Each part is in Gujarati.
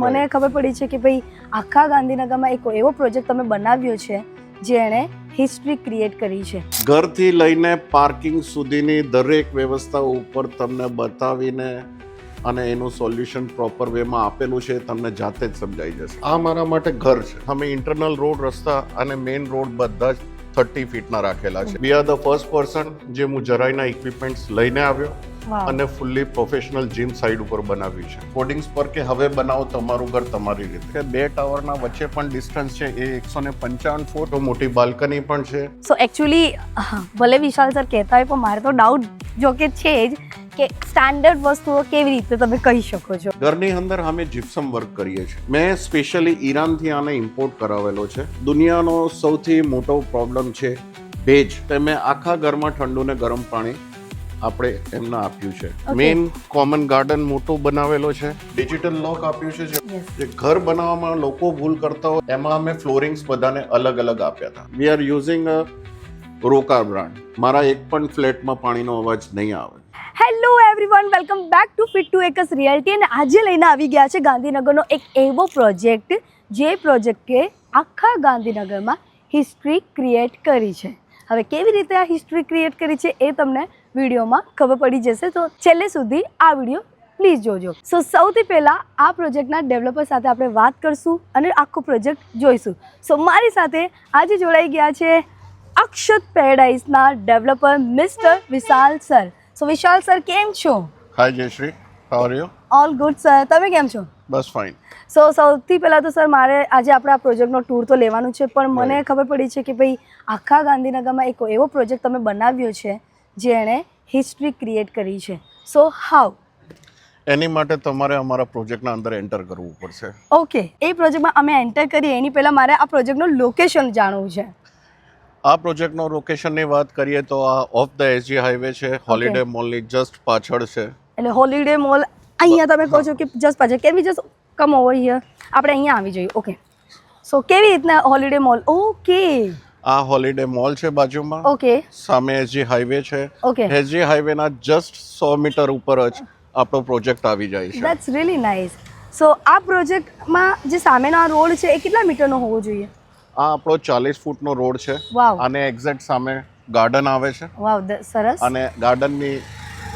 મને ખબર પડી છે કે ભાઈ આખા ગાંધીનગરમાં એક એવો પ્રોજેક્ટ તમે બનાવ્યો છે જેણે હિસ્ટ્રી ક્રિએટ કરી છે. ઘરથી લઈને પાર્કિંગ સુધીની દરેક વ્યવસ્થા ઉપર તમને બતાવીને અને એનું સોલ્યુશન પ્રોપર વેમાં આપેલું છે, તમને જાતે જ સમજાઈ જશે. આ મારા માટે ઘર છે. અમે ઇન્ટરનલ રોડ, રસ્તા અને મેઇન રોડ બધા જ 30 ફીટના રાખેલા છે. We are the first person જે હું જરાઈના ઇક્વિપમેન્ટ્સ લઈને આવ્યો અને ફૂલ્લી પ્રોફેશનલ જીમ સાઇડ ઉપર બનાવ્યું છે. કોડિંગ્સ પર કે હવે બનાવો તમારું ઘર તમારી રીતે. કે બે ટાવરના વચ્ચે પણ ડિસ્ટન્સ છે એ 155 ફૂટ. મોટી બાલ્કની પણ છે. સો એકચ્યુઅલી ભલે વિશાલ સર કહેતા હોય પણ મારે તો ડાઉટ જો કે છે જ કે સ્ટાન્ડર્ડ વસ્તુઓ કેવી રીતે તમે કહી શકો છો. ઘરની અંદર અમે જીપ્સમ વર્ક કરીએ છીએ. મેં સ્પેશિયલી ઈરાનથી આને ઇમ્પોર્ટ કરાવેલો છે. દુનિયાનો સૌથી મોટો પ્રોબ્લેમ છે ભેજ. તે મેં આખા ઘરમાં ઠંડુ ને ગરમ પાણી આપણે એમને આપ્યું છે. મેઇન કોમન ગાર્ડન મોટું બનાવેલો છે. ડિજિટલ લોક આપ્યું છે. જે ઘર બનાવવામાં લોકો ભૂલ કરતા હોય એમાં અમે ફ્લોરિંગ્સ બધાને અલગ અલગ આપ્યા હતા. We are using Roca brand. મારા એક પણ ફ્લેટમાં પાણીનો અવાજ નહીં આવે. Hello everyone, welcome back to fit to ex reality. અને આજે લઈને આવી ગયા છે ગાંધીનગરનો એક એવો પ્રોજેક્ટ જે પ્રોજેક્ટે આખા ગાંધીનગરમાં હિસ્ટ્રી ક્રિએટ કરી છે. હવે કેવી રીતે આ હિસ્ટ્રી ક્રિએટ કરી છે એ તમને વિડીયોમાં ખબર પડી જશે, તો છેલ્લે સુધી આ વિડીયો પ્લીઝ જોજો. સો સૌથી પહેલાં આ પ્રોજેક્ટના ડેવલપર સાથે આપણે વાત કરશું અને આખો પ્રોજેક્ટ જોઈશું. સો મારી સાથે આજે જોડાઈ ગયા છે અક્ષત પેરાડાઇઝના developer mister Vishal sir. So Vishal sir કેમ છો? Hi Jayshree, how are you? All good sir, તમે કેમ છો? બસ ફાઇન. સો સૌથી પહેલાં તો સર મારે આજે આપણે આ પ્રોજેક્ટનો ટૂર તો લેવાનું છે, પણ મને ખબર પડી છે કે ભાઈ આખા ગાંધીનગરમાં એક એવો પ્રોજેક્ટ તમે બનાવ્યો છે જેણે હિસ્ટ્રી ક્રિએટ કરી છે. So how? એની માટે તમારે અમારા પ્રોજેક્ટના અંદર એન્ટર કરવું પડશે. ઓકે, એ પ્રોજેક્ટમાં અમે એન્ટર કરીએ એની પહેલાં મારે આ પ્રોજેક્ટનું લોકેશન જાણવું છે. આ પ્રોજેક્ટનો લોકેશનની વાત કરીએ તો આ ઓફ ધ એસજી હાઈવે છે. હોલિડે મોલની જસ્ટ પાછળ છે. એટલે હોલિડે મોલ અહીંયા તમે કહો છો કે જસ્ટ પાછળ. Can we just come over here? આપણે અહીંયા આવી જોઈએ. ઓકે, સો કેવી રીતના હોલિડે મોલ? ઓકે, આ હોલિડે મોલ છે બાજુમાં. ઓકે, સામે એસજી હાઈવે છે. ઓકે, એસજી હાઈવેના જસ્ટ 100 મીટર ઉપર જ આપણો પ્રોજેક્ટ આવી જાય છે. That's really nice. સો આ પ્રોજેક્ટમાં જે સામેનો આ રોડ છે એ કેટલા મીટરનો હોવો જોઈએ? આ આપણો 40 ફૂટનો રોડ છે. વાવ, અને એક્ઝેક્ટ સામે ગાર્ડન આવે છે. વાવ, સરસ. અને ગાર્ડનની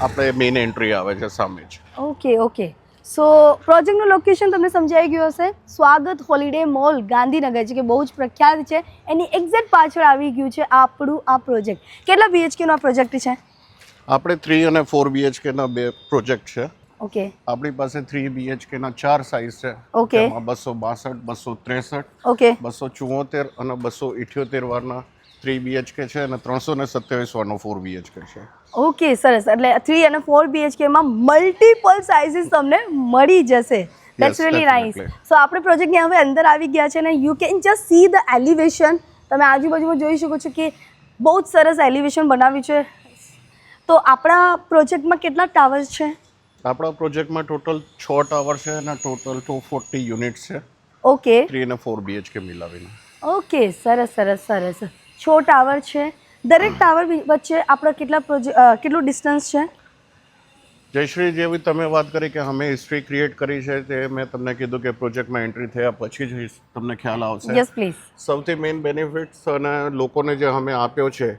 આપણે મેઇન એન્ટ્રી આવે છે સામે જ. Okay, okay. સો પ્રોજેક્ટનું લોકેશન તમને સમજાઈ ગયું હશે. સ્વાગત હોલિડે મોલ ગાંધીનગર છે કે બહુ જ પ્રખ્યાત છે, એની એક્ઝેક્ટ પાછળ આવી ગયું છે આપણું આ પ્રોજેક્ટ. કેટલા બીએચકેનો આ પ્રોજેક્ટ છે? આપણે 3 અને 4 બીએચકેના બે પ્રોજેક્ટ છે. ઓકે, આપણી પાસે 3 બીએચકેના 4 સાઇઝ છે. ઓકે, એમાં 262, 263, ઓકે, 274 અને 278 વારના 3 બીએચકે છે અને 327 વારનો 4 બીએચકે છે. ઓકે, સરસ. એટલે 3 અને 4 બીએચકેમાં મલ્ટિપલ સાઇઝીસ તમને મળી જશે. That's really nice. સો આપણે પ્રોજેક્ટની હવે અંદર આવી ગયા છે અને you can just see the elevation. તમે આજુબાજુમાં જોઈ શકો છો કે બહુ જ સરસ એલિવેશન બનાવ્યું છે. તો આપણા પ્રોજેક્ટમાં કેટલા ટાવર્સ છે? આપણા પ્રોજેક્ટમાં ટોટલ 6 ટાવર છે અને ટોટલ 240 યુનિટ્સ છે. ઓકે, 3 અને 4 બીએચકે મિલાવીને. ઓકે, સરસ સરસ સરસ. 6 ટાવર છે. દરેક ટાવર વચ્ચે આપણા કેટલું ડિસ્ટન્સ છે? જયશ્રી, જેવી તમે વાત કરી કે અમે હિસ્ટ્રી ક્રિએટ કરી છે તે મેં તમને કીધું કે પ્રોજેક્ટમાં એન્ટ્રી થયા પછી જ તમને ખ્યાલ આવશે. Yes please. સૌથી મેઇન બેનિફિટ્સ અને લોકોને જે અમે આપ્યો છે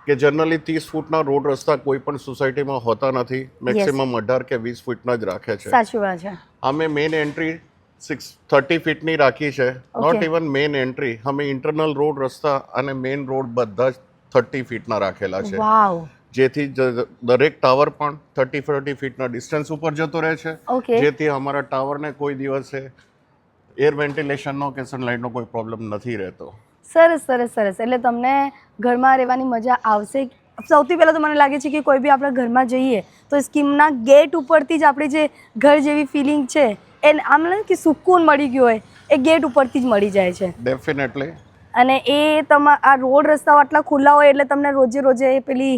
કે જનરલી 30 ફૂટના રોડ રસ્તા કોઈ પણ સોસાયટીમાં હોતા નથી. મેક્સિમમ 18 કે 20 ફૂટના જ રાખે છે. સાચી વાત છે. અમે મેઇન એન્ટ્રી 30 ફીટની રાખી છે. નોટ ઇવન મેઇન એન્ટ્રી, અમે ઇન્ટરનલ રોડ, રસ્તા અને મેઇન રોડ બધા જ 30 ફીટના રાખેલા છે. વાવ. જેથી દરેક ટાવર પણ 30 ફીટના ડિસ્ટન્સ ઉપર જતો રહે છે. ઓકે, જેથી અમારા ટાવરને કોઈ દિવસે એર વેન્ટિલેશનનો કે સનલાઇટનો કોઈ પ્રોબ્લેમ નથી રહેતો. સરસ સરસ સરસ. એટલે તમને ઘરમાં રહેવાની મજા આવશે. સૌથી પહેલાં તો મને લાગે છે કે કોઈ બી આપણા ઘરમાં જઈએ તો સ્કીમના ગેટ ઉપરથી જ આપણી જે ઘર જેવી ફિલિંગ છે એ આમ લાગે કે સુકૂન મળી ગયો હોય એ ગેટ ઉપરથી જ મળી જાય છે. ડેફિનેટલી. અને એ આ રોડ રસ્તાઓ આટલા ખુલ્લા હોય એટલે તમને રોજે રોજે પેલી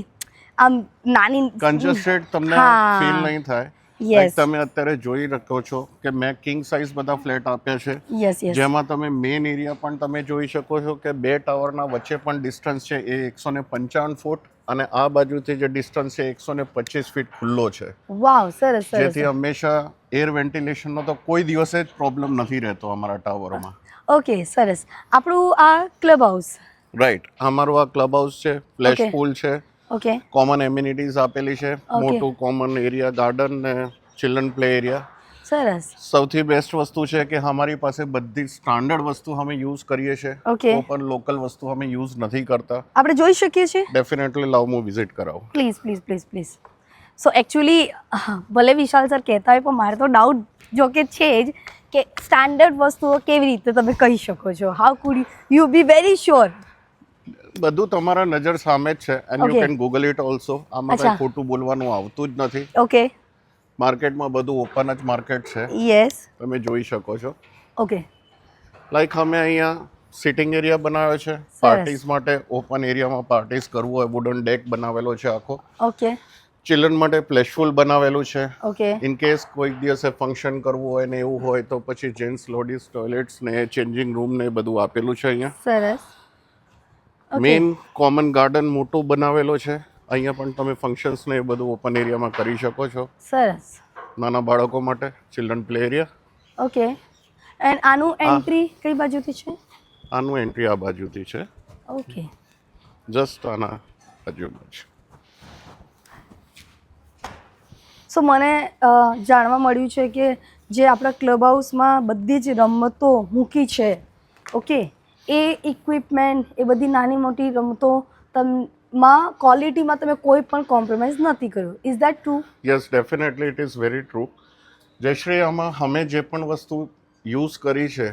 આમ નાની કન્જસ્ટેડ તમને ફીલ નહીં થાય. યસ તમે અત્યારે જોઈ શકો છો કે મેં કિંગ સાઇઝ બધા ફ્લેટ આપ્યા છે, યસ યસ જેમાં તમે મેઇન એરિયા પણ તમે જોઈ શકો છો કે બે ટાવરના વચ્ચે પણ ડિસ્ટન્સ છે એ 155 ફૂટ, અને આ બાજુથી જે ડિસ્ટન્સ છે 125 ફીટ ખુલ્લો છે, વાવ સરસ સરસ જેથી હંમેશા એર વેન્ટિલેશનનો તો કોઈ દિવસે જ પ્રોબ્લેમ નથી રહેતો અમારા ટાવરોમાં. ઓકે સરસ. આપણું આ ક્લબ હાઉસ. રાઈટ, અમારું આ ક્લબ હાઉસ છે, ફ્લેશ Okay. પૂલ છે, ઓકે કોમન એમ્યુનિટીઝ આપેલી છે, Okay. મોટું કોમન એરિયા, ગાર્ડન ને ચિલ્ડ્રન પ્લે એરિયા. સરસ. સૌથી બેસ્ટ વસ્તુ છે કે અમારી પાસે બધી સ્ટાન્ડર્ડ વસ્તુ અમે યુઝ કરીએ છીએ, Okay. ઓપન લોકલ વસ્તુ અમે યુઝ નથી કરતા. આપણે જોઈ શકીએ છીએ? ડેફિનેટલી લાવ હું વિઝિટ કરાવું. Please please please please. So actually ભલે વિશાલ સર કહેતા હોય પણ મારે તો ડાઉટ જો કે છે જ કે સ્ટાન્ડર્ડ વસ્તુઓ કેવી રીતે તમે કહી શકો છો? How food you be very sure? બધું તમારા નજર સામે જ છે, and you Okay. Can Google it also. આમાં અચ્છા. કંઈ ખોટું બોલવાનું આવતું જ નથી. ઓકે માર્કેટમાં બધું ઓપન જ માર્કેટ છે, યસ તમે જોઈ શકો છો. ઓકે લાઈક અમે અહીંયા સિટિંગ એરિયા બનાવ્યો છે પાર્ટીઝ માટે. ઓપન એરિયામાં પાર્ટીઝ કરવું હોય, વુડન ડેક બનાવેલો છે આખો. ઓકે ચિલ્ડ્રન માટે પ્લેશફુલ બનાવેલું છે. ઓકે ઇન કેસ કોઈક દિવસે ફંક્શન કરવું હોય ને એવું હોય તો પછી જેન્ટ્સ લોડીઝ ટોયલેટ્સ ને ચેન્જિંગ રૂમ ને બધું આપેલું છે અહીંયા. સરસ. ઓકે મેઇન કોમન ગાર્ડન મોટું બનાવેલો છે, અહીંયા પણ તમે ફંક્શન્સ ને એ બધું ઓપન એરિયામાં કરી શકો છો. સરસ. નાના બાળકો માટે children play area. Okay and આનું એન્ટ્રી કઈ બાજુથી છે? આનું એન્ટ્રી આ બાજુથી છે, ઓકે જસ્ટ આના બાજુમાં છે. સો મને જાણવા મળ્યું છે કે જે આપણા ક્લબ હાઉસમાં બધી જ રમતો મૂકી છે, ઓકે, એ ઇક્વિપમેન્ટ, એ બધી નાની મોટી રમતો માં ક્વોલિટીમાં તમે કોઈ પણ કોમ્પ્રોમાઇઝ નથી કર્યું. Is that true? Yes, definitely it is very true. Jayshree, આમાં અમે જે પણ વસ્તુ યુઝ કરી છે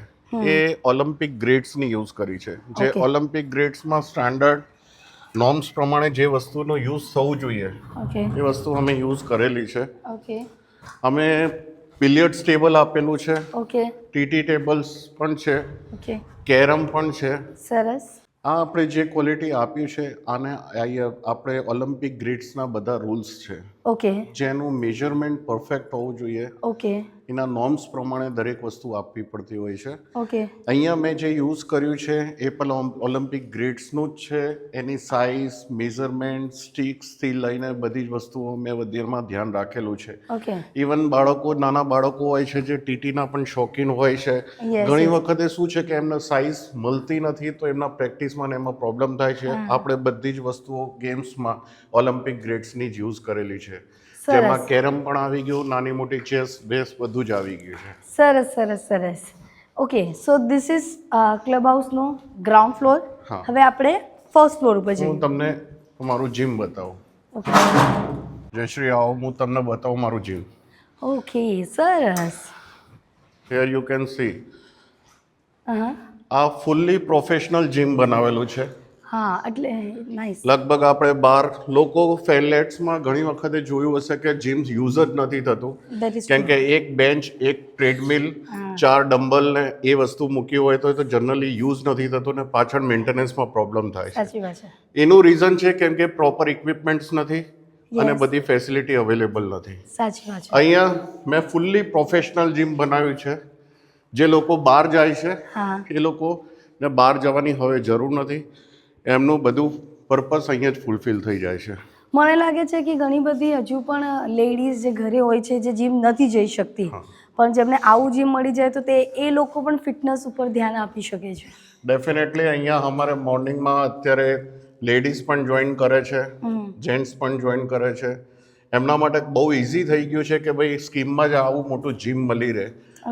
એ ઓલિમ્પિક ગ્રેડ્સની યુઝ કરી છે, જે Okay. ઓલિમ્પિક ગ્રેડ્સમાં સ્ટાન્ડર્ડ નોર્મ્સ પ્રમાણે જે વસ્તુનો યુઝ થવું જોઈએ ઓકે એ વસ્તુ અમે યુઝ કરેલી છે. ઓકે અમે બિલિયર્ડ્સ ટેબલ આપેલું છે, ઓકે ટીટી ટેબલ્સ પણ છે, ઓકે કેરમ પણ છે. સરસ. આ આપણે જે ક્વોલિટી આપ્યું છે આને આપણે ઓલિમ્પિક ગ્રેડ્સના બધા રૂલ્સ છે, ઓકે જેનું મેજરમેન્ટ પરફેક્ટ હોવું જોઈએ, ઓકે એના નોર્મ્સ પ્રમાણે દરેક વસ્તુ આપવી પડતી હોય છે. ઓકે અહીંયા મેં જે યુઝ કર્યું છે એ પણ ઓલિમ્પિક ગ્રેડ્સનું જ છે. એની સાઇઝ, મેઝરમેન્ટ, સ્ટિક્સથી લઈને બધી જ વસ્તુઓ મેં બધીમાં ધ્યાન રાખેલું છે. ઓકે ઇવન નાના બાળકો હોય છે જે ટીટીના પણ શોખીન હોય છે, Yes, ઘણી yes. વખતે શું છે કે એમને સાઇઝ મળતી નથી તો એમના પ્રેક્ટિસમાં ને એમાં પ્રોબ્લેમ થાય છે. આપણે બધી જ વસ્તુઓ ગેમ્સમાં ઓલિમ્પિક ગ્રેડ્સની જ યુઝ કરેલી છે, જેમાં કેરમ પણ આવી ગયું, નાની મોટી ચેસ, બેસ બધું જ આવી ગયું છે. સરસ સરસ સરસ. Okay so this is club હાઉસનો ગ્રાઉન્ડ ફ્લોર. હા. હવે આપણે ફર્સ્ટ ફ્લોર ઉપર હું જઈએ. તમને મારું જીમ બતાવું. ઓકે જયશ્રી, આવો હું તમને બતાવું મારું જીમ. ઓકે સરસ. Here you can see. હા આ ફૂલ્લી પ્રોફેશનલ જીમ બનાવેલું છે. હા એટલે નાઇસ. લગભગ આપણે બહાર લોકો ફ્લેટ્સમાં ઘણી વખતે જોયું હશે કે જીમ યુઝ જ નથી થતું, ધેટ ઇઝ કેમ કે એક બેન્ચ, એક ટ્રેડમિલ, 4 ડમ્બલ ને એ વસ્તુ મૂકી હોય તો જનરલી યુઝ નથી થતું ને પાછળ મેન્ટેનન્સમાં પ્રોબ્લેમ થાય છે. સાચી વાત છે. એનું રીઝન છે કેમ કે પ્રોપર ઇક્વિપમેન્ટ્સ નથી અને Yes. બધી ફેસિલિટી અવેલેબલ નથી. સાચી વાત છે. અહીંયા મેં ફૂલ્લી પ્રોફેશનલ જીમ બનાવ્યું છે. જે લોકો બહાર જાય છે હા એ લોકોને બહાર જવાની હવે જરૂર નથી, એમનું બધું પર્પસ અહીંયા જ ફૂલફિલ થઈ જાય છે. મને લાગે છે કે ઘણી બધી હજુ પણ લેડીઝ જે ઘરે હોય છે જે જીમ નથી જઈ શકતી, પણ જેમને આવું જીમ મળી જાય તો એ લોકો પણ ફિટનેસ ઉપર ધ્યાન આપી શકે છે. ડેફિનેટલી અહીંયા અમારે મોર્નિંગમાં અત્યારે લેડીઝ પણ જોઈન કરે છે, જેન્ટ્સ પણ જોઈન કરે છે. એમના માટે બહુ ઇઝી થઈ ગયું છે કે ભાઈ સ્કીમમાં જ આવું મોટું જીમ મળી રહે.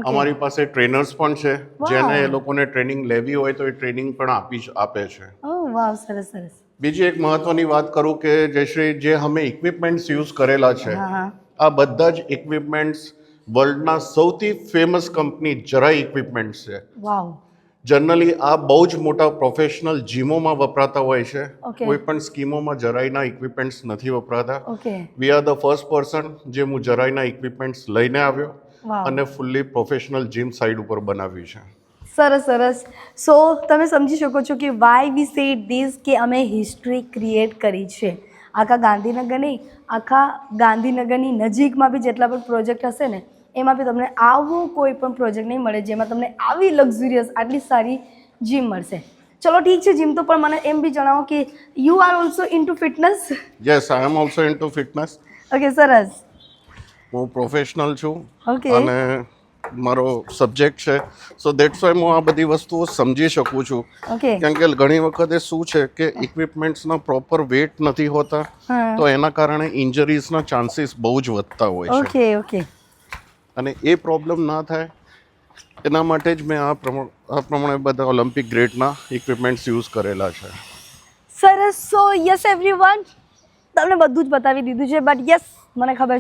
અમારી પાસે ટ્રેનર્સ પણ છે, જેને એ લોકોને ટ્રેનિંગ લેવી હોય તો એ ટ્રેનિંગ પણ આપે છે. ઓહ વાવ સરસ સરસ. બીજી એક મહત્વની વાત કરું કે જયશ્રી, જે અમે ઇક્વિપમેન્ટ્સ યુઝ કરેલા છે, હા હા આ બધા જ ઇક્વિપમેન્ટ્સ વર્લ્ડના સૌથી ફેમસ કંપની જરાઈ ઇક્વિપમેન્ટ્સ છે. વાવ. જનરલી આ બહુ જ મોટા પ્રોફેશનલ જીમોમાં વપરાતા હોય છે, Okay. કોઈ પણ સ્કીમોમાં જરાઈના ઇક્વિપમેન્ટ્સ નથી વપરાતા. Okay we are the first person જે હું જરાઈના ઇક્વિપમેન્ટ્સ લઈને આવ્યો વાવ. અને ફૂલ્લી પ્રોફેશનલ જીમ સાઇડ ઉપર બનાવ્યું છે. સરસ સરસ. સો તમે સમજી શકો છો કે વાય વી સે ધીસ કે અમે હિસ્ટ્રી ક્રિએટ કરી છે. આખા ગાંધીનગર નહીં, આખા ગાંધીનગરની નજીકમાં બી જેટલા પણ પ્રોજેક્ટ હશે ને એમાં બી તમને આવો કોઈ પણ પ્રોજેક્ટ નહીં મળે જેમાં તમને આવી લક્ઝુરિયસ આટલી સારી જીમ મળશે. ચલો ઠીક છે, જીમ તો પણ મને એમ બી જણાવો કે you are also into fitness? Yes, I am also into fitness. Okay, સરસ. હું પ્રોફેશનલ છું ઓકે. અને મારો સબ્જેક્ટ છે, સો દેટ્સ વાય હું આ બધી વસ્તુઓ સમજી શકું છું. ઓકે. કેમ કે ઘણી વખતે શું છે કે ઇક્વિપમેન્ટ્સના પ્રોપર વેટ નથી હોતા, હા. તો એના કારણે ઇન્જરીઝના ચાન્સીસ બહુ જ વધતા હોય છે. Okay okay. અને એ પ્રોબ્લેમ ના થાય એના માટે જ મેં આ પ્રમાણે બધા ઓલિમ્પિક ગ્રેડના ઇક્વિપમેન્ટ્સ યુઝ કરેલા છે. સરસ. સો યસ એવરીવન, તમને બધું જ બતાવી દીધું છે, બટ યસ મને ખબર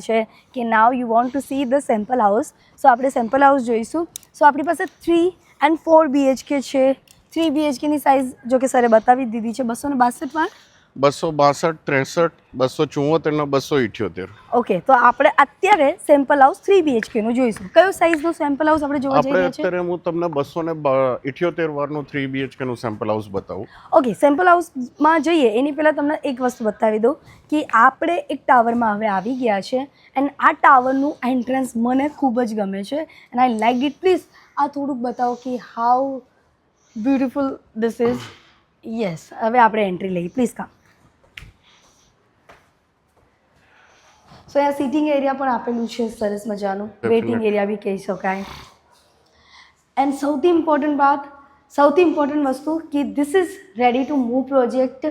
છે કે now you want to see the sample house. સો આપણે સેમ્પલ હાઉસ જોઈશું. સો આપણી પાસે 3 and 4 BHK છે. 3 BHKની સાઇઝ જો કે સરે બતાવી દીધી છે 262 262, 63, 274 ને 278. ઓકે, તો આપણે અત્યારે સેમ્પલ હાઉસ 3 BHK નું જોઈશું. કયો સાઇઝનું સેમ્પલ હાઉસ આપણે જોવા જઈ આપણે રહ્યા છે? અત્યારે હું તમને 278 વારનું 3 BHK નું સેમ્પલ હાઉસ બતાવું. ઓકે, સેમ્પલ હાઉસમાં જઈએ એની પહેલાં તમને એક વસ્તુ બતાવી દઉં કે આપણે એક ટાવરમાં હવે આવી ગયા છે એન્ડ આ ટાવરનું એન્ટ્રન્સ મને ખૂબ જ ગમે છે and I like it. Please આ થોડુંક બતાવો કે how beautiful this is. Yes, હવે આપણે એન્ટ્રી લઈએ. પ્લીઝ કામ. સો અહીંયા સિટિંગ એરિયા પણ આપેલું છે સરસ મજાનું, વેઇટિંગ એરિયા બી કહી શકાય. એન્ડ સૌથી ઇમ્પોર્ટન્ટ વસ્તુ કે this is ready to move project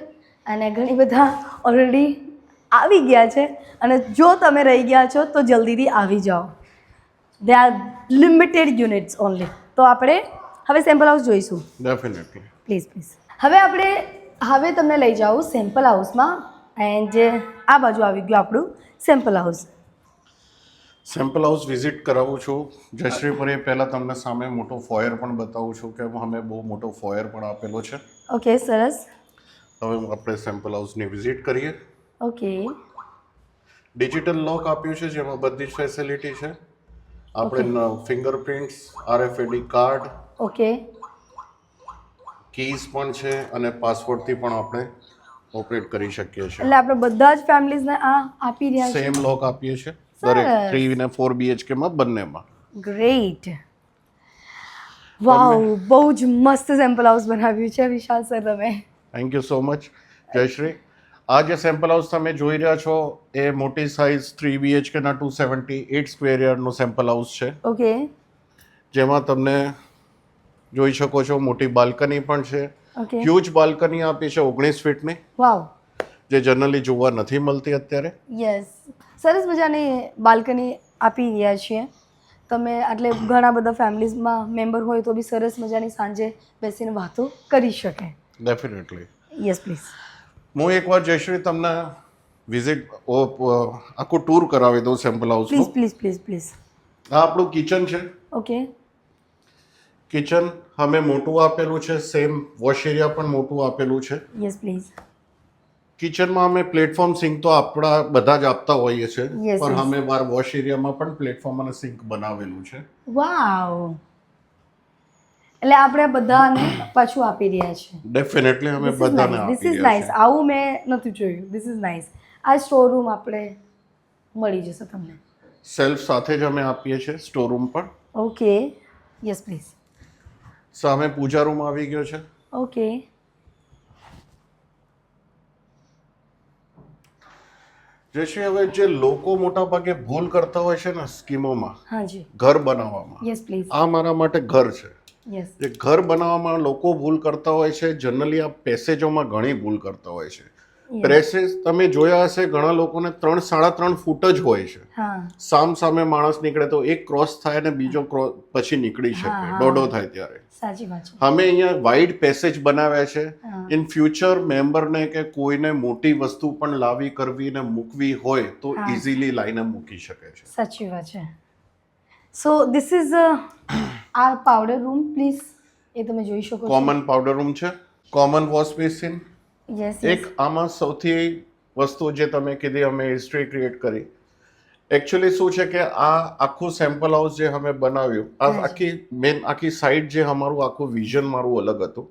અને ઘણી બધા ઓલરેડી આવી ગયા છે અને જો તમે રહી ગયા છો તો જલ્દીથી આવી જાઓ. They are limited units only. તો આપણે હવે સેમ્પલ હાઉસ જોઈશું. ડેફિનેટલી. પ્લીઝ. હવે તમને લઈ જાઉં સેમ્પલ હાઉસમાં એન્ડ આ બાજુ આવી ગયું આપણું sample house. Sample house visit કરાવું છું. જયશ્રી પર એ પહેલાં તમને સામે મોટો ફોયર પણ બતાવું છું કે અમે બહુ મોટો ફોયર પણ આપેલો છે. ઓકે, સરસ. હવે આપણે સેમ્પલ હાઉસની વિઝિટ કરીએ. ઓકે. ડિજિટલ લોક આપ્યું છે જેમાં બધી જ ફેસિલિટી છે. આપણે fingerprints, RFID card, okay. Keys પણ છે અને પાસવર્ડથી પણ આપણે ઓપરેટ કરી શકીએ છીએ. એટલે આપણે બધા જ ફેમિલીઝને આ આપી રહ્યા છીએ. સેમ લોક આપીએ છીએ સરસ. દરેક 3 અને 4 BHK માં બંનેમાં. ગ્રેટ. વાવ, બહુ જ મસ્ત સેમ્પલ હાઉસ બનાવ્યું છે વિશાલ સર તમે. થેન્ક યુ સો મચ જયશ્રી. આ જે સેમ્પલ હાઉસ તમે જોઈ રહ્યા છો એ મોટી સાઇઝ 3 BHK ના 278 સ્ક્વેર યાર્ડનું સેમ્પલ હાઉસ છે. ઓકે. જેમાં તમને જોઈ શકો છો મોટી બાલ્કની પણ છે. ઓકે. હ્યુજ બાલ્કની આપી છે 19 ફીટની, વાવ. જે જનરલી જોવા નથી મળતી અત્યારે. યસ, સરસ મજાની બાલ્કની આપી રહ્યા છીએ તમે. એટલે ઘણા બધા ફેમિલીઝમાં મેમ્બર હોય તો બી સરસ મજાની સાંજે બેસીને વાતો કરી શકે. ડેફિનેટલી. Yes please. હું એકવાર જયશ્રી તમને વિઝિટ આખું ટૂર કરાવી દઉં સેમ્પલ હાઉસનું. પ્લીઝ. આ આપણું કિચન છે. ઓકે. કિચન અમે મોટું આપેલું છે, સેમ વોશ એરિયા પણ મોટું આપેલું છે. Yes please. કિચનમાં અમે પ્લેટફોર્મ સિંક તો આપણા બધા જ આપતા હોઈએ છીએ, Yes, પણ yes. અમે બાર વોશ એરિયામાં પણ પ્લેટફોર્મ અને સિંક બનાવેલું છે. વાવ. એટલે આપણે બધાને પાછું આપી રહ્યા છે. ડેફિનેટલી અમે બધાને ધીસ આપી ઇઝ રહ્યા નાઇસ. છીએ. આવું મેં નથી જોયું. This is nice. આ સ્ટોર રૂમ આપણે મળી જશે તમને. સેલ્ફ સાથે જ અમે આપીએ છીએ, સ્ટોર રૂમ પણ. ઓકે. Yes please. સામે પૂજા રૂમ આવી ગયો છે. ઓકે. જયશ્રી, હવે જે લોકો મોટા ભાગે ભૂલ કરતા હોય છે ને સ્કીમોમાં, હાજી. ઘર બનાવવામાં, યસ પ્લીઝ. આ મારા માટે ઘર છે. યસ. જે ઘર બનાવવામાં લોકો ભૂલ કરતા હોય છે, જનરલી આ પેસેજોમાં ઘણી ભૂલ કરતા હોય છે. પેસેજ તમે જોયા હશે, ઘણા લોકોને 3-3.5 ફૂટ જ હોય છે. હા. સામે માણસ નીકળે તો એક ક્રોસ થાય ને બીજો ક્રોસ પછી નીકળી શકે, હા. દોડો થાય ત્યારે. સાચી વાત છે. અમે અહીંયા વાઇડ પેસેજ બનાવ્યા છે. હા. ઇન ફ્યુચર મેમ્બરને કે કોઈને મોટી વસ્તુ પણ લાવી કરવી ને મૂકવી હોય તો હા. ઇઝીલી લાઈને મૂકી શકે છે. સાચી વાત છે. સો ધીસ ઇઝ આ પાવડર રૂમ. પ્લીઝ એ તમે જોઈ શકો છો. કોમન પાવડર રૂમ છે, કોમન વોશ બેસિન. યસ. એક આમાં સૌથી વસ્તુ જે તમે કીધી અમે હિસ્ટ્રી ક્રિએટ કરી, એકચ્યુઅલી શું છે કે આ આખું સેમ્પલ હાઉસ જે અમે બનાવ્યું આ આખી સાઇડ જે અમારું આખું વિઝન મારું અલગ હતું.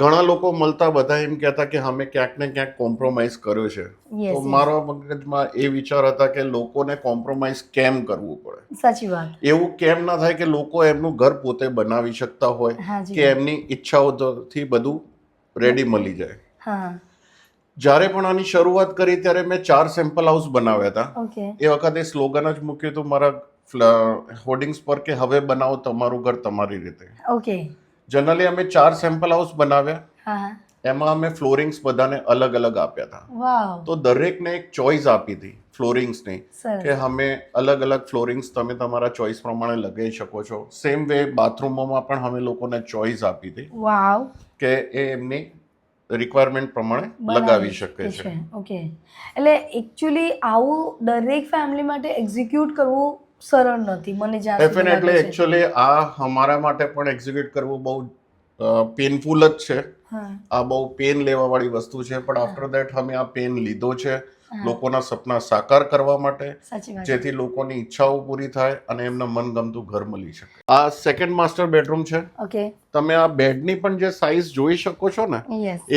ઘણા લોકો મળતા બધા એમ કહેતા કે અમે ક્યાંક ને ક્યાંક કોમ્પ્રોમાઇઝ કર્યો છે. તો મારા મગજમાં એ વિચાર હતા કે લોકોને કોમ્પ્રોમાઇઝ કેમ કરવું પડે. સાચી વાત. એવું કેમ ના થાય કે લોકો એમનું ઘર પોતે બનાવી શકતા હોય કે એમની ઈચ્છાઓથી બધું રેડી મળી જાય. જ્યારે પણ આની શરૂઆત કરી ત્યારે મેં 4 સેમ્પલ હાઉસ બનાવ્યા હતા. એ વખતે સ્લોગન જ મૂક્યું હતું મારા હોર્ડિંગ્સ પર કે હવે બનાવો તમારું ઘર તમારી રીતે. જનરલી અમે 4 સેમ્પલ હાઉસ બનાવ્યા. એમાં અમે ફ્લોરિંગ્સ બધાને અલગ અલગ આપ્યા હતા. તો દરેકને એક ચોઇસ આપી હતી ફ્લોરિંગ્સની કે અમે અલગ અલગ ફ્લોરિંગ્સ તમે તમારા ચોઇસ પ્રમાણે લગાવી શકો છો. સેમ વે બાથરૂમોમાં પણ અમે લોકોને ચોઇસ આપી હતી કે એ એમની રિક્વાયરમેન્ટ પ્રમાણે લગાવી શકે છે. ઓકે, એટલે એકચ્યુઅલી આવું દરેક ફેમિલી માટે એક્ઝિક્યુટ કરવું સરળ નથી મને જ્યાં સુધી લાગે છે. ડેફિનેટલી એકચ્યુઅલી આ અમારા માટે પણ એક્ઝિક્યુટ કરવું બહુ પેનફુલ જ છે. આ બહુ પેન લેવા વાળી વસ્તુ છે, પણ આફ્ટર ધેટ અમે આ પેન લીધો છે લોકોના સપના સાકાર કરવા માટે, જેથી લોકોની ઈચ્છાઓ પૂરી થાય અને એમને મનગમતું ઘર મળી શકે. આ સેકન્ડ માસ્ટર બેડરૂમ છે. તમે આ બેડની પણ જે સાઇઝ જોઈ શકો છો ને,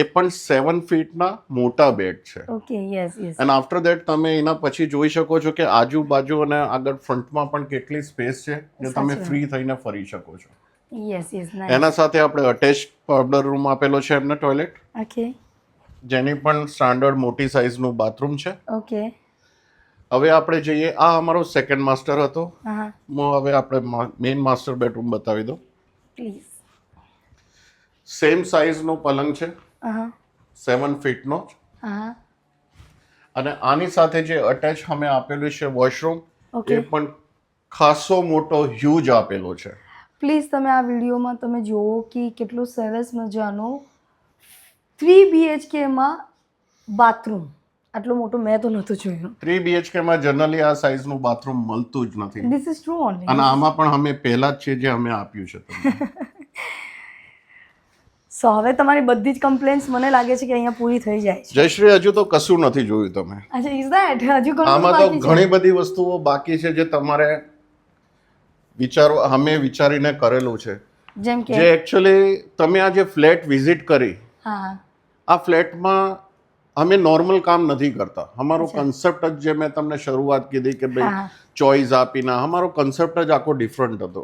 એ પણ 7 ફીટના મોટા બેડ છે. અને આફ્ટર ધેટ તમે એના પછી જોઈ શકો છો કે આજુબાજુ અને આગળ ફ્રન્ટમાં પણ કેટલી સ્પેસ છે જે તમે ફ્રી થઈને ફરી શકો છો. એના સાથે આપણે અટેચ પાવડર રૂમ આપેલો છે એમને, ટોયલેટ, જેની પણ સ્ટાન્ડર્ડ મોટી સાઇઝનું બાથરૂમ છે. હવે આપણે જઈએ, આ અમારો સેકન્ડ માસ્ટર હતો. હવે આપણે મેઇન માસ્ટર બેડરૂમ બતાવી દો. સેમ સાઇઝનો પલંગ છે, 7 ફીટનો. અને આની સાથે જે અટેચ અમે આપેલું છે વોશરૂમ, એ પણ ખાસો મોટો હ્યુજ આપેલો છે. પ્લીઝ તમે આ વિડીયોમાં તમે જુઓ કે કેટલું સરસ મજાનું 3 BHK માં બાથરૂમ. આટલો મોટો મેં તો નહોતું જોયું. 3 BHK માં જનરલી આ સાઇઝનું બાથરૂમ મળતું જ નથી. This is true only. અને આમાં પણ અમે પહેલા જ છે જે અમે આપ્યું છે તમને. સો હવે તમારી બધી જ કમ્પ્લેન્ટ્સ મને લાગે છે કે અહીંયા પૂરી થઈ જાય છે. જયશ્રી, હજુ તો કશું નથી જોયું તમે. અચ્છા, ઇઝ ધેટ? હજુ ઘણું આમાં તો ઘણી બધી વસ્તુઓ બાકી છે જે તમારે અમે વિચારીને કરેલું છે. જેમ કે જે એકચ્યુઅલી તમે આ જે ફ્લેટ વિઝિટ કરી, આ ફ્લેટમાં અમે નોર્મલ કામ નથી કરતા. અમારો કન્સેપ્ટ જ જે મેં તમને શરૂઆત કીધી કે ભાઈ ચોઇસ આપીને, અમારો કન્સેપ્ટ જ આખો ડિફરન્ટ હતો,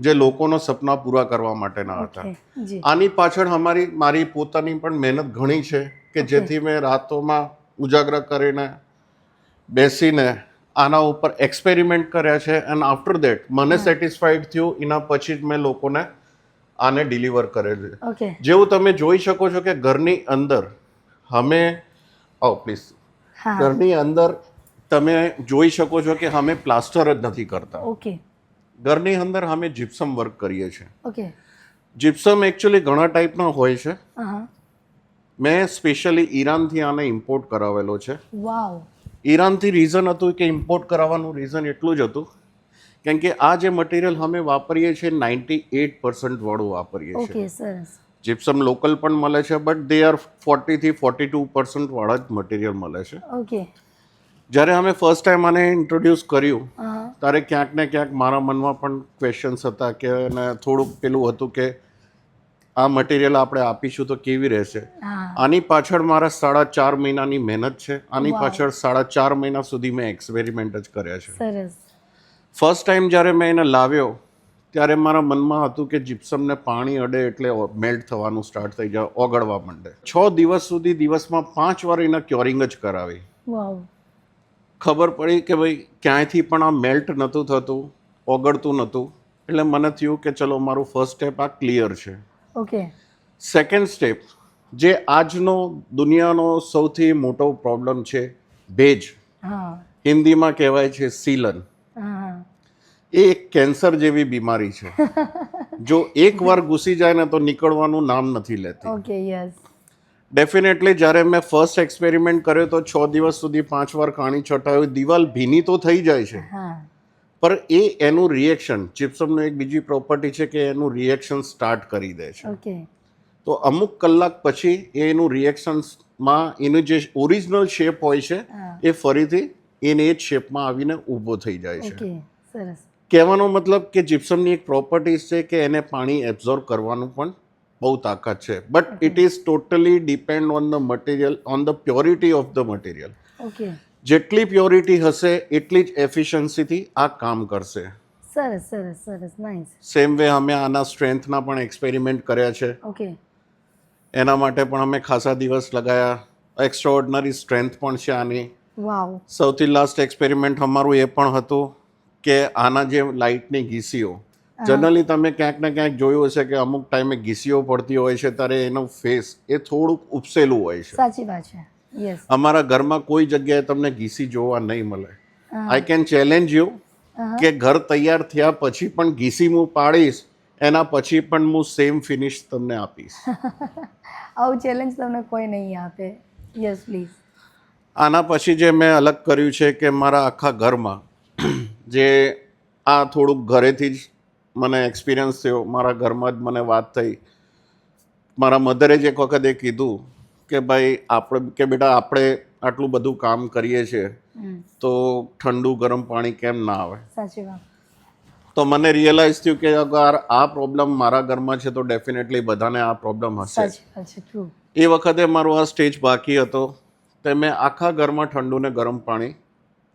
જે લોકોનો સપના પૂરા કરવા માટેના હતા. આની પાછળ મારી પોતાની પણ મહેનત ઘણી છે કે જેથી મેં રાતોમાં ઉજાગરા કરીને બેસીને આના ઉપર એક્સપેરિમેન્ટ કર્યા છે. એન્ડ આફ્ટર ધેટ મને સેટિસ્ફાઈડ થયું. એના પછી જ મેં લોકોને આને ડિલિવર કરેલું છે. જેવું તમે જોઈ શકો છો કે ઘરની અંદર પ્લીઝ, ઘરની અંદર તમે જોઈ શકો છો કે અમે પ્લાસ્ટર જ નથી કરતા. ઘરની અંદર અમે જીપ્સમ વર્ક કરીએ છીએ. જીપ્સમ એકચ્યુઅલી ઘણા ટાઈપના હોય છે. મેં સ્પેશિયલી ઈરાનથી આને ઇમ્પોર્ટ કરાવેલો છે. ઈરાનથી રીઝન હતું કે ઇમ્પોર્ટ કરાવવાનું રીઝન એટલું જ હતું કેમ કે આ જે મટીરિયલ અમે વાપરીએ છીએ 98% વાળું વાપરીએ છીએ. જીપ્સમ લોકલ પણ મળે છે, બટ દે આર 40 થી 42% વાળા જ મટીરિયલ મળે છે. જ્યારે અમે ફર્સ્ટ ટાઈમ આને ઇન્ટ્રોડ્યુસ કર્યું ત્યારે ક્યાંક ને ક્યાંક મારા મનમાં પણ ક્વેશ્ચન્સ હતા કે થોડુંક પેલું હતું કે આ મટીરિયલ આપણે આપીશું તો કેવી રહેશે. આની પાછળ મારા 4.5 મહિનાની મહેનત છે. આની પાછળ 4.5 મહિના સુધી મેં એક્સપેરિમેન્ટ જ કર્યા છે. ફર્સ્ટ ટાઈમ જ્યારે મેં એને લાવ્યો ત્યારે મારા મનમાં હતું કે જીપ્સમને પાણી અડે એટલે મેલ્ટ થવાનું સ્ટાર્ટ થઈ જાય, ઓગળવા માંડે. 6 દિવસ સુધી દિવસમાં 5 વાર એના ક્યોરિંગ જ કરાવી. ખબર પડી કે ભાઈ ક્યાંયથી પણ આ મેલ્ટ નહોતું થતું, ઓગળતું નહોતું. એટલે મને થયું કે ચલો મારું ફર્સ્ટ સ્ટેપ આ ક્લિયર છે. સેકન્ડ સ્ટેપ, જે આજનો દુનિયાનો સૌથી મોટો પ્રોબ્લેમ છે, ભેજ, હિન્દીમાં કહેવાય છે સીલન. એ એક કેન્સર જેવી બીમારી છે. જો એકવાર ઘૂસી જાય ને તો નીકળવાનું નામ નથી લેતી. ડેફિનેટલી જ્યારે મેં ફર્સ્ટ એક્સપેરિમેન્ટ કર્યો તો 6 દિવસ સુધી 5 વાર પાણી છટાયું, દિવાલ ભીની તો થઈ જાય છે, પણ એનું રિએક્શન, જીપ્સમનું એક બીજી પ્રોપર્ટી છે કે એનું રિએક્શન સ્ટાર્ટ કરી દે છે. તો અમુક કલાક પછી એનું રિએક્શનમાં એનું જે ઓરિજિનલ શેપ હોય છે એ ફરીથી એને એ જ શેપમાં આવીને ઊભો થઈ જાય છે. ઓકે, સરસ. કહેવાનો મતલબ કે જીપ્સમની એક પ્રોપર્ટીઝ છે કે એને પાણી એબ્ઝોર્બ કરવાનું પણ બહુ તાકાત છે, but it is totally depend on the material, on the purity of the material. Okay, જેટલી પ્યોરિટી હશે એટલી જ એફિશિયન્સીથી આ કામ કરશે. સરસ સરસ સરસ, નાઇસ. સેમ વે અમે આના સ્ટ્રેન્થના પણ એક્સપેરિમેન્ટ કર્યા છે. ઓકે, એના માટે પણ અમે ખાસા દિવસ લગાયા. એક્સ્ટ્રાઓર્ડિનરી સ્ટ્રેન્થ પણ છે આની. વાવ. સૌથી લાસ્ટ એક્સપેરિમેન્ટ અમારું એ પણ હતું કે આના જે લાઇટની ઘીસીઓ, જનરલી તમે ક્યાંક ને ક્યાંક જોયું હશે કે અમુક ટાઈમે ઘીસીઓ પડતી હોય છે ત્યારે એનો ફેસ એ થોડુંક ઉપસેલું હોય છે. સાચી વાત છે. યસ. અમારા ઘરમાં કોઈ જગ્યાએ તમને ઘીસી જોવા નહીં મળે. આઈ કેન ચેલેન્જ યુ કે ઘર તૈયાર થયા પછી પણ ઘીસી હું પાડીશ, એના પછી પણ હું સેમ ફિનિશ તમને આપીશ. આવું ચેલેન્જ તમને કોઈ નહીં આપે. Yes please. આના પછી જે મેં અલગ કર્યું છે કે મારા આખા ઘરમાં જે આ થોડુંક ઘરેથી જ મને એક્સપિરિયન્સ થયો, મારા ઘરમાં જ મને વાત થઈ. મારા મધરે જ એક વખત એ કીધું કે ભાઈ આપણે કે બેટા આપણે આટલું બધું કામ કરીએ છીએ તો ઠંડુ ગરમ પાણી કેમ ના આવે. સાચી વાત. તો મને રિયલાઇઝ થયું કે અગર આ પ્રોબ્લેમ મારા ઘરમાં છે તો ડેફિનેટલી બધાને આ પ્રોબ્લેમ હશે. સાચી વાત છે. ટ્રુ. એ વખતે મારો આ સ્ટેજ બાકી હતો તે મેં આખા ઘરમાં ઠંડુ ને ગરમ પાણી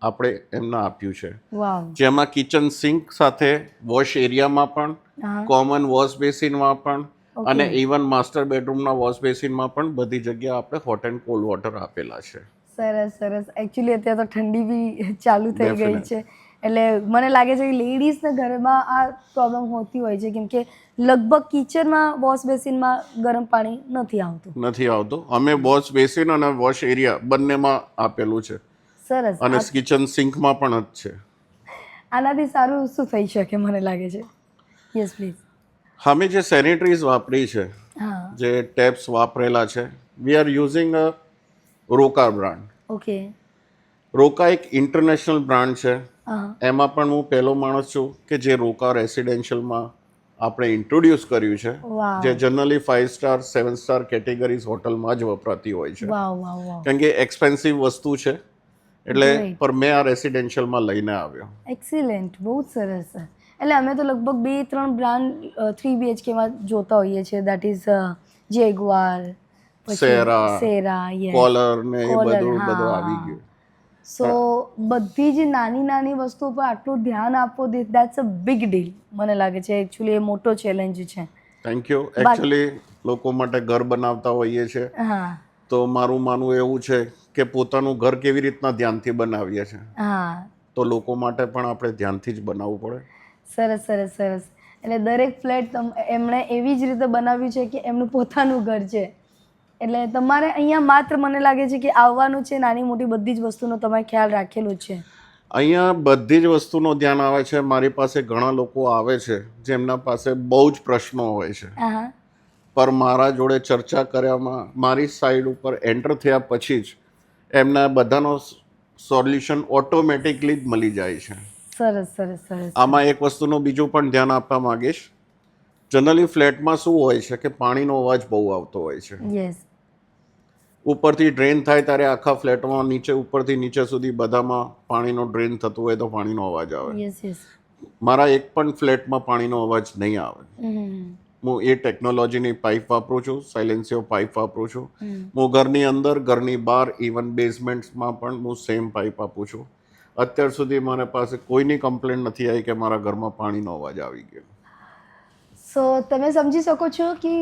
આપણે એમને આપ્યું છે, વાવ. જેમાં કિચન સિંક સાથે વોશ એરિયામાં પણ, હા. કોમન વોશ બેસિનમાં પણ Okay. અને ઇવન માસ્ટર બેડરૂમના વોશ બેસિનમાં પણ બધી જગ્યાએ આપણે હોટ એન્ડ કોલ્ડ વોટર આપેલા છે. સરસ સરસ. એકચ્યુઅલી અત્યારે તો ઠંડી બી ચાલુ થઈ ગઈ Definitely. છે, એટલે મને લાગે છે કે લેડીઝના ઘરમાં આ પ્રોબ્લેમ હોતી હોય છે, કેમ કે લગભગ કિચનમાં વોશ બેસિનમાં ગરમ પાણી નથી આવતું. નથી આવતું. અમે વોશ બેસિન અને વોશ એરિયા બંનેમાં આપેલું છે સરસ. અને કિચન સિંકમાં પણ જ છે. આનાથી સારું શું થઈ શકે મને લાગે છે. Yes please. અમે જે સેનિટરીઝ વાપરી છે, હા. જે ટેપ્સ વાપરેલા છે, we are using a Roca brand. Okay. Roca એક ઇન્ટરનેશનલ બ્રાન્ડ છે. હા. એમાં પણ હું પહેલો માણસ છું કે જે રોકા રેસિડેન્શિયલમાં આપણે ઇન્ટ્રોડ્યુસ કર્યું છે, વાવ. જે જનરલી 5 સ્ટાર 7 સ્ટાર કેટેગરીઝ હોટલમાં જ વપરાતી હોય છે, વાવ વાવ વાવ. કારણ કે એક્સપેન્સિવ વસ્તુ છે એટલે Great. પર મેં આ રેસિડેન્શિયલમાં લઈને આવ્યો. એક્સિલેન્ટ. બહુ જ સરસ. એટલે અમે તો લગભગ 2-3 બ્રાન્ડ 3 BHKમાં જોતા હોઈએ છીએ, that is Jaguar, Cera, yes, Kohler ને એ Kohler, બધું હા. આવી ગયું. સો બધી જ નાની નાની વસ્તુઓ પર આટલું ધ્યાન આપો, દેટ્સ અ બિગ ડીલ. મને લાગે છે એકચ્યુઅલી એ મોટો ચેલેન્જ છે. Thank you. એકચ્યુઅલી લોકો માટે ઘર બનાવતા હોઈએ છીએ હા તો મારું માનવું એવું છે કે પોતાનું ઘર કેવી રીતના ધ્યાનથી બનાવીએ છીએ હા. તો લોકો માટે પણ આપણે ધ્યાનથી જ બનાવવું પડે. સરસ સરસ સરસ. એટલે દરેક ફ્લેટ એમણે એવી જ રીતે બનાવ્યું છે કે એમનું પોતાનું ઘર છે, એટલે તમારે અહીંયા માત્ર મને લાગે છે કે આવવાનું છે, નાની મોટી બધી જ વસ્તુનો તમારે ખ્યાલ રાખેલો છે. અહીંયા બધી જ વસ્તુનું ધ્યાન આવે છે. મારી પાસે ઘણા લોકો આવે છે જેમના પાસે બહુ જ પ્રશ્નો હોય છે, હા. પર મારા જોડે ચર્ચા કર્યામાં મારી સાઈડ ઉપર એન્ટર થયા પછી જ એમના બધાનો સોલ્યુશન ઓટોમેટિકલી જ મળી જાય છે. સરસ સરસ સરસ. આમાં એક વસ્તુનું બીજું પણ ધ્યાન આપવા માંગીશ. જનરલી ફ્લેટમાં શું હોય છે કે પાણીનો અવાજ બહુ આવતો હોય છે. યસ. ઉપરથી ડ્રેન થાય ત્યારે આખા ફ્લેટમાં નીચે ઉપરથી નીચે સુધી બધામાં પાણીનો ડ્રેન થતું હોય તો પાણીનો અવાજ આવે. Yes yes. મારા એક પણ ફ્લેટમાં પાણીનો અવાજ નહીં આવે. હું એ ટેકનોલોજીની પાઇપ વાપરું છું, સાયલેન્સિયો પાઇપ વાપરું છું. હું ઘરની અંદર, ઘરની બહાર, ઇવન બેઝમેન્ટ્સમાં પણ હું સેમ પાઇપ આપું છું. અત્યાર સુધી મારા પાસે કોઈની કમ્પ્લેન નથી આવી કે મારા ઘરમાં પાણીનો અવાજ આવી ગયો. સો તમે સમજી શકો છો કે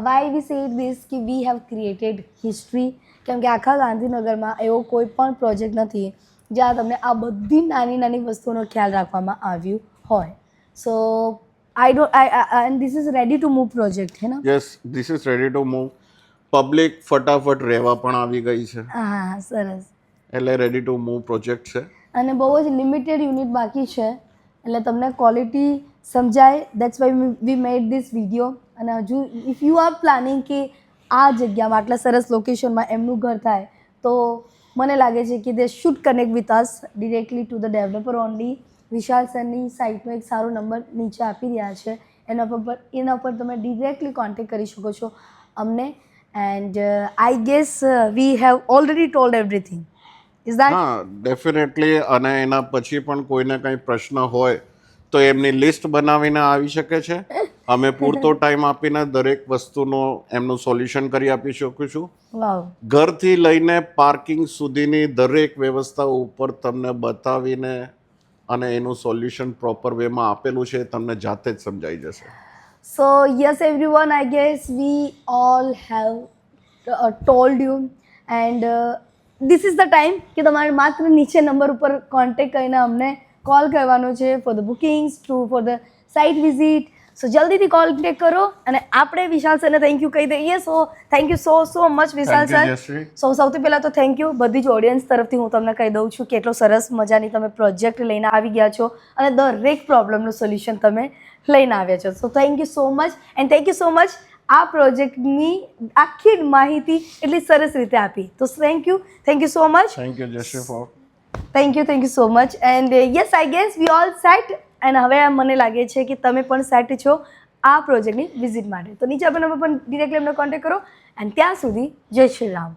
વાય વી સેડ ધીસ કે વી હેવ ક્રિએટેડ હિસ્ટ્રી, કેમ કે આખા ગાંધીનગરમાં એવો કોઈ પણ પ્રોજેક્ટ નથી જ્યાં તમને આ બધી નાની નાની વસ્તુઓનો ખ્યાલ રાખવામાં આવ્યું હોય. સો and this is ready to move project, હે ને? Yes, this is ready to move. Public ફટાફટ રહેવા પણ આવી ગઈ છે, હા સરસ. એટલે રેડી ટુ મૂવ પ્રોજેક્ટ છે. અને બહુ જ લિમિટેડ યુનિટ બાકી છે, એટલે તમને ક્વોલિટી સમજાય. That's why we made this video. અને હજુ ઇફ યુ આર પ્લાનિંગ કે આ જગ્યામાં આટલા સરસ લોકેશનમાં એમનું ઘર થાય તો મને લાગે છે કે they should connect with us directly to the developer only. Vishal સરની સાઇટનો એક સારો નંબર નીચે આપી રહ્યા છે, એના પર તમે ડિરેક્ટલી કોન્ટેક્ટ કરી શકો છો અમને. And I guess we have already told everything. Is that? હા, ડેફિનેટલી. અને એના પછી પણ કોઈને કંઈ પ્રશ્ન હોય તો એમની લિસ્ટ બનાવીને આવી શકે છે. અમે પૂરતો ટાઈમ આપીને દરેક વસ્તુનો એમનું સોલ્યુશન કરી આપી શકું છું. વાવ. ઘરથી લઈને પાર્કિંગ સુધીની દરેક વ્યવસ્થા ઉપર તમને બતાવીને અને એનું સોલ્યુશન પ્રોપર વેમાં આપેલું છે, તમને જાતે જ સમજાઈ જશે. So yes everyone, I guess we all have told you and this is the time કે તમારે માત્ર નીચે નંબર ઉપર કોન્ટેક્ટ કરીને અમને કોલ કરવાનો છે for the bookings for the site visit. So જલ્દીથી કોન્ટેક્ટ કરો અને આપણે વિશાલ સરને થેન્ક યુ કહી દઈએ. સો thank you so much Vishal sir. સૌથી પહેલાં તો થેન્ક યુ બધી જ ઓડિયન્સ તરફથી હું તમને કહી દઉં છું કે એટલો સરસ મજાની તમે પ્રોજેક્ટ લઈને આવી ગયા છો અને દરેક પ્રોબ્લેમનું સોલ્યુશન તમે લઈને આવ્યા છો. So thank you so much and thank you so much આ પ્રોજેક્ટની આખી માહિતી એટલી સરસ રીતે આપી. તો thank you so much. Thank you Jayshree for. Thank you so much and yes I guess we all set. And હવે મને લાગે છે કે તમે પણ સેટ છો આ પ્રોજેક્ટની વિઝિટ માટે. તો નીચે આપણા નંબર પર ડિરેક્ટલી અમને કોન્ટેક્ટ કરો એન્ડ ત્યાં સુધી જય શ્રી રામ.